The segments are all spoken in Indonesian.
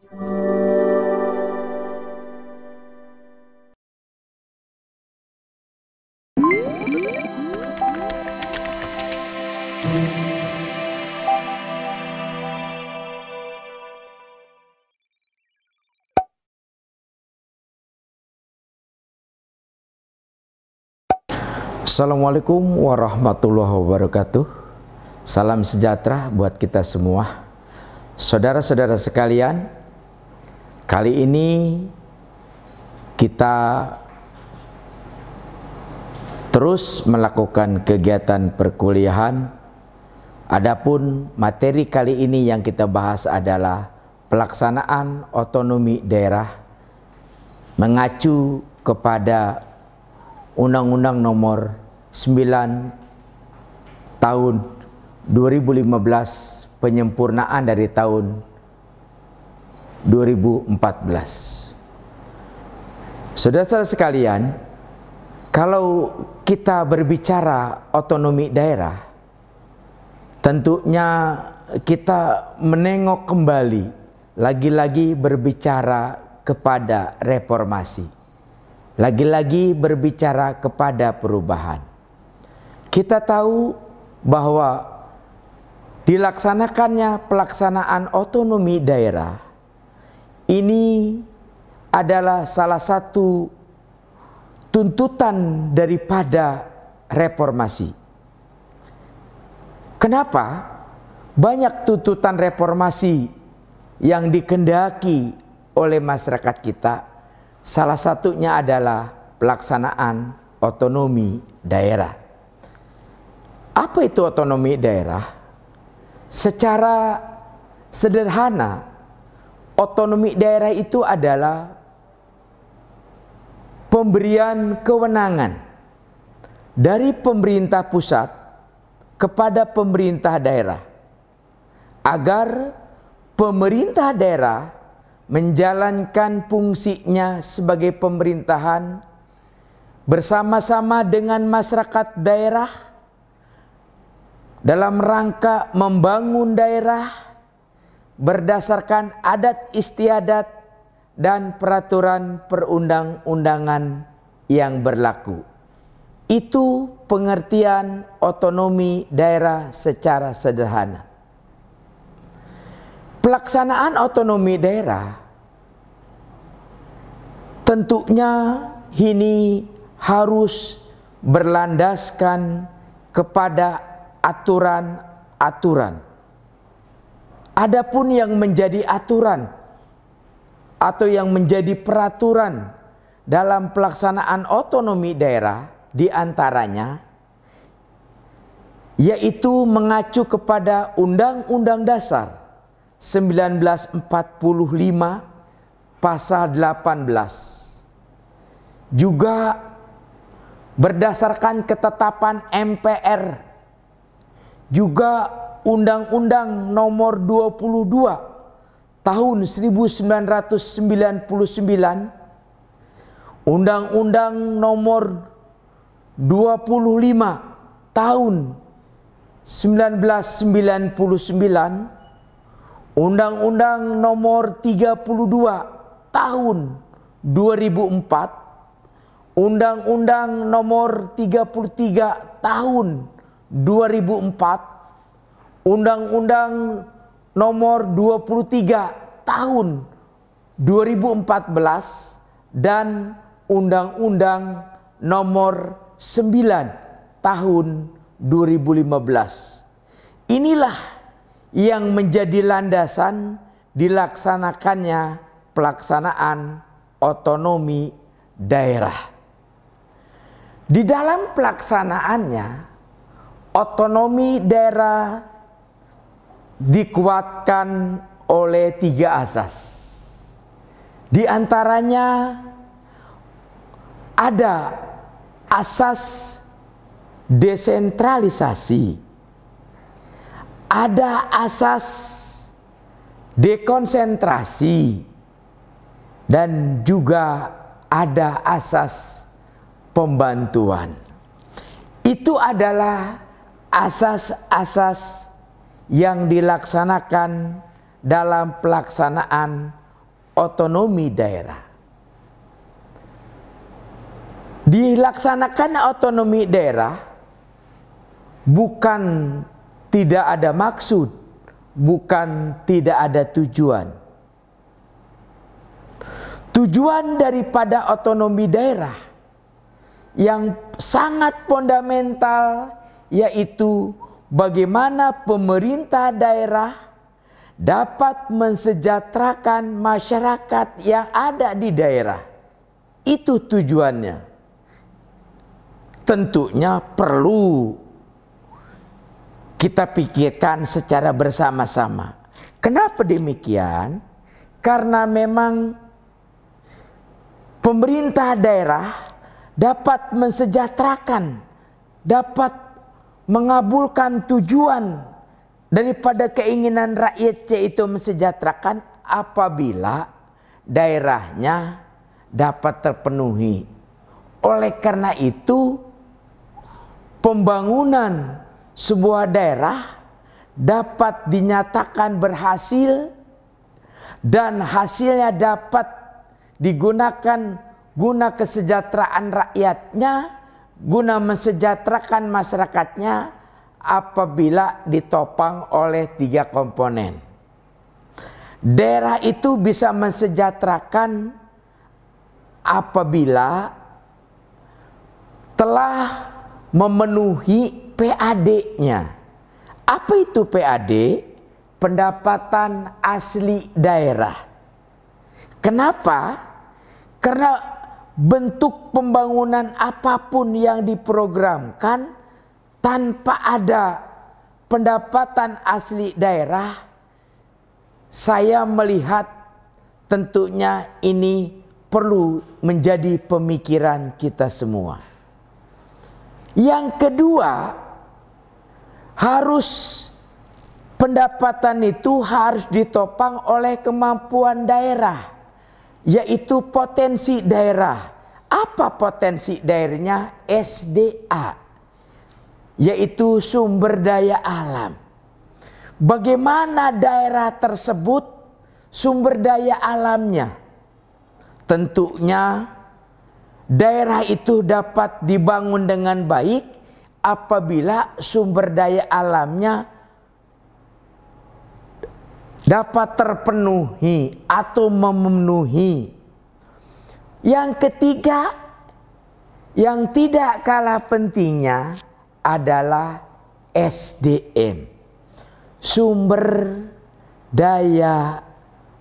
Assalamualaikum warahmatullahi wabarakatuh. Salam sejahtera buat kita semua. Saudara-saudara sekalian, kali ini kita terus melakukan kegiatan perkuliahan. Adapun materi kali ini yang kita bahas adalah pelaksanaan otonomi daerah mengacu kepada Undang-Undang Nomor 9 tahun 2015, penyempurnaan dari tahun 2014. Saudara-saudara sekalian, kalau kita berbicara otonomi daerah, tentunya kita menengok kembali, lagi-lagi berbicara kepada reformasi, lagi-lagi berbicara kepada perubahan. Kita tahu bahwa dilaksanakannya pelaksanaan otonomi daerah ini adalah salah satu tuntutan daripada reformasi. Kenapa? Banyak tuntutan reformasi yang dikehendaki oleh masyarakat kita. Salah satunya adalah pelaksanaan otonomi daerah. Apa itu otonomi daerah? Secara sederhana, otonomi daerah itu adalah pemberian kewenangan dari pemerintah pusat kepada pemerintah daerah, agar pemerintah daerah menjalankan fungsinya sebagai pemerintahan bersama-sama dengan masyarakat daerah dalam rangka membangun daerah berdasarkan adat istiadat dan peraturan perundang-undangan yang berlaku. Itu pengertian otonomi daerah secara sederhana. Pelaksanaan otonomi daerah tentunya ini harus berlandaskan kepada aturan-aturan. Adapun yang menjadi aturan atau yang menjadi peraturan dalam pelaksanaan otonomi daerah diantaranya yaitu mengacu kepada Undang-Undang Dasar 1945 pasal 18, juga berdasarkan ketetapan MPR, juga Undang-Undang Nomor 22 tahun 1999, Undang-Undang Nomor 25 tahun 1999, Undang-Undang Nomor 32 tahun 2004, Undang-Undang Nomor 33 tahun 2004, Undang-Undang Nomor 23 tahun 2014, dan Undang-Undang Nomor 9 tahun 2015. Inilah yang menjadi landasan dilaksanakannya pelaksanaan otonomi daerah. Di dalam pelaksanaannya, otonomi daerah dikuatkan oleh 3 asas. Di antaranya ada asas desentralisasi, ada asas dekonsentrasi, dan juga ada asas pembantuan. Itu adalah asas-asas yang dilaksanakan dalam pelaksanaan otonomi daerah. Dilaksanakan otonomi daerah bukan tidak ada maksud, bukan tidak ada tujuan. Tujuan daripada otonomi daerah yang sangat fundamental yaitu bagaimana pemerintah daerah dapat mensejahterakan masyarakat yang ada di daerah. Itu tujuannya. Tentunya perlu kita pikirkan secara bersama-sama. Kenapa demikian? Karena memang pemerintah daerah dapat mensejahterakan, dapat mengabulkan tujuan daripada keinginan rakyat yaitu mensejahterakan apabila daerahnya dapat terpenuhi. Oleh karena itu, pembangunan sebuah daerah dapat dinyatakan berhasil dan hasilnya dapat digunakan guna kesejahteraan rakyatnya, guna mensejahterakan masyarakatnya apabila ditopang oleh 3 komponen. Daerah itu bisa mensejahterakan apabila telah memenuhi PAD-nya. Apa itu PAD? Pendapatan asli daerah. Kenapa? Karena bentuk pembangunan apapun yang diprogramkan tanpa ada pendapatan asli daerah, saya melihat tentunya ini perlu menjadi pemikiran kita semua. Yang kedua, pendapatan itu harus ditopang oleh kemampuan daerah, yaitu potensi daerah. Apa potensi daerahnya? SDA, yaitu sumber daya alam. Bagaimana daerah tersebut sumber daya alamnya? Tentunya daerah itu dapat dibangun dengan baik apabila sumber daya alamnya dapat terpenuhi atau memenuhi. Yang ketiga, yang tidak kalah pentingnya adalah SDM, sumber daya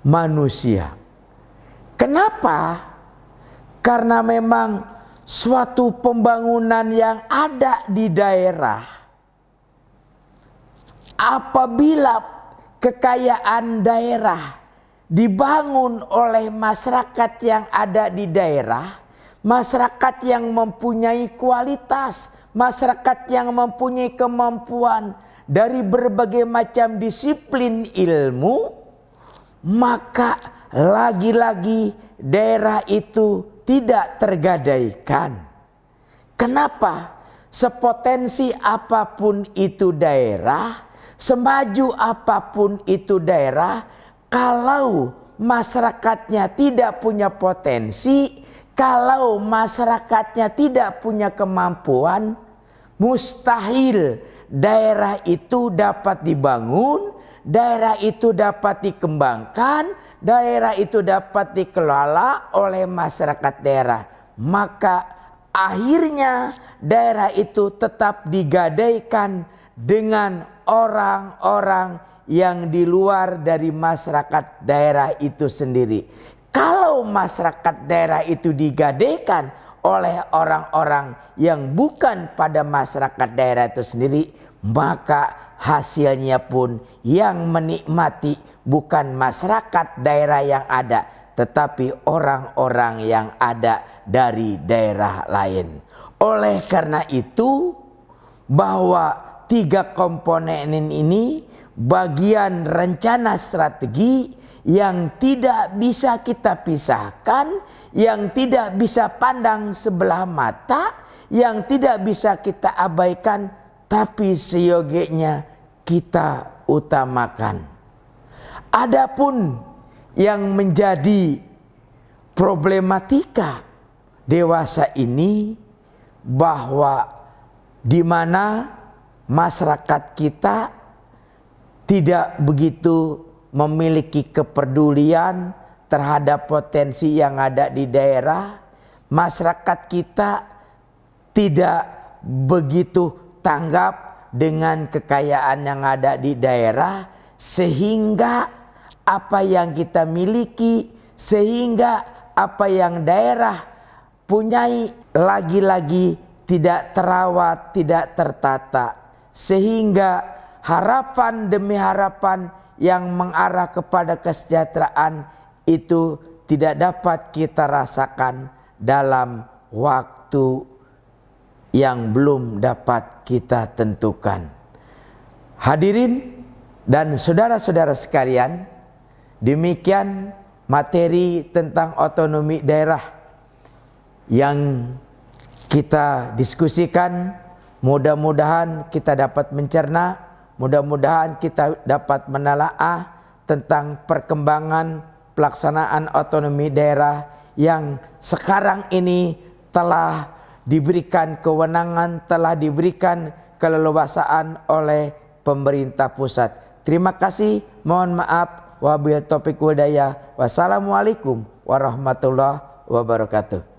manusia. Kenapa? Karena memang suatu pembangunan yang ada di daerah, apabila kekayaan daerah dibangun oleh masyarakat yang ada di daerah, masyarakat yang mempunyai kualitas, masyarakat yang mempunyai kemampuan dari berbagai macam disiplin ilmu, maka lagi-lagi daerah itu tidak tergadaikan. Kenapa? Sepotensi apapun itu daerah, semaju apapun itu daerah, kalau masyarakatnya tidak punya potensi, kalau masyarakatnya tidak punya kemampuan, mustahil daerah itu dapat dibangun, daerah itu dapat dikembangkan, daerah itu dapat dikelola oleh masyarakat daerah. Maka akhirnya daerah itu tetap digadaikan dengan orang-orang yang di luar dari masyarakat daerah itu sendiri. Kalau masyarakat daerah itu digadaikan oleh orang-orang yang bukan pada masyarakat daerah itu sendiri, maka hasilnya pun yang menikmati bukan masyarakat daerah yang ada, tetapi orang-orang yang ada dari daerah lain. Oleh karena itu, bahwa 3 komponen ini bagian rencana strategi yang tidak bisa kita pisahkan, yang tidak bisa pandang sebelah mata, yang tidak bisa kita abaikan, tapi seyogianya kita utamakan. Adapun yang menjadi problematika dewasa ini, bahwa di mana masyarakat kita tidak begitu memiliki kepedulian terhadap potensi yang ada di daerah. Masyarakat kita tidak begitu tanggap dengan kekayaan yang ada di daerah, sehingga apa yang kita miliki, sehingga apa yang daerah punyai lagi-lagi tidak terawat, tidak tertata, sehingga harapan demi harapan yang mengarah kepada kesejahteraan itu tidak dapat kita rasakan dalam waktu yang belum dapat kita tentukan. Hadirin dan saudara-saudara sekalian, demikian materi tentang otonomi daerah yang kita diskusikan. Mudah-mudahan kita dapat mencerna, mudah-mudahan kita dapat menelaah tentang perkembangan pelaksanaan otonomi daerah yang sekarang ini telah diberikan kewenangan, telah diberikan keleluasaan oleh pemerintah pusat. Terima kasih, mohon maaf, wabillahi taufiq wal hidayah. Wassalamualaikum warahmatullahi wabarakatuh.